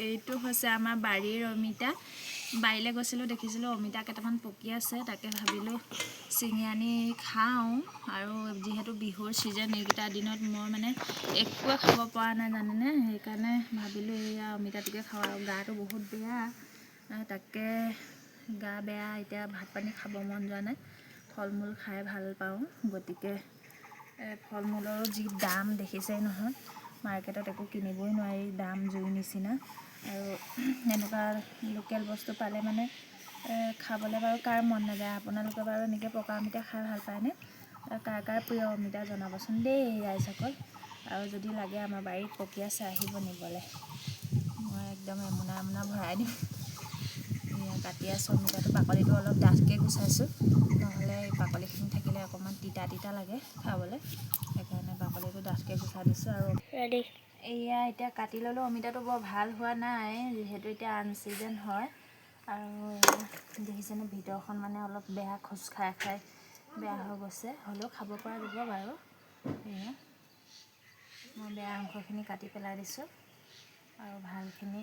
এইটো হৈছে আমাৰ বাৰীৰ অমিতা। বাৰীলৈ গৈছিলোঁ, দেখিছিলোঁ অমিতা কেইটামান পকি আছে, তাকে ভাবিলোঁ ছিঙি আনি খাওঁ। আৰু যিহেতু বিহুৰ ছিজন, এইকেইটা দিনত মই মানে একোৱে খাব পৰা নাই জানেনে, সেইকাৰণে ভাবিলোঁ এয়া অমিতাটোকে খাওঁ। আৰু গাটো বহুত বেয়া, তাকে গা বেয়া, এতিয়া ভাত পানী খাব মন যোৱা নাই। ফল মূল খাই ভাল পাওঁ, গতিকে ফল মূলৰো যি দাম দেখিছেই নহয়, মাৰ্কেটত একো কিনিবই নোৱাৰি, দাম জুই নিচিনা। আৰু এনেকুৱা লোকেল বস্তু পালে মানে খাবলৈ বাৰু কাৰ মন নাযায়। আপোনালোকে বাৰু এনেকৈ পকা অমিতা খাই ভাল পায়নে? কাৰ কাৰ প্ৰিয় অমিতা জনাবচোন দেই ৰাইজসকল। আৰু যদি লাগে আমাৰ বাৰীত পকি আছে, আহিব নিবলৈ, মই একদম এমুনা এমুনা ভৰাই দিম। এয়া কাটি আছোঁ অমিতাটো, বাকলিটো অলপ ডাঠকৈ গুচাইছোঁ, নহ'লে বাকলিখিনি থাকিলে অকণমান তিতা তিতা লাগে খাবলৈ, সেইকাৰণে বাকলিটো ডাঠকৈ গুচাই দিছোঁ। আৰু এয়া এতিয়া কাটি ল'লোঁ। অমিতাটো বৰ ভাল হোৱা নাই, যিহেতু এতিয়া আনচিজন হয়। আৰু দেখিছেনে ভিতৰখন মানে অলপ বেয়া, খোজ খাই খাই বেয়া হৈ গৈছে, হ'লেও খাব পৰা যাব বাৰু। এয়া মই বেয়া অংশখিনি কাটি পেলাই দিছোঁ আৰু ভালখিনি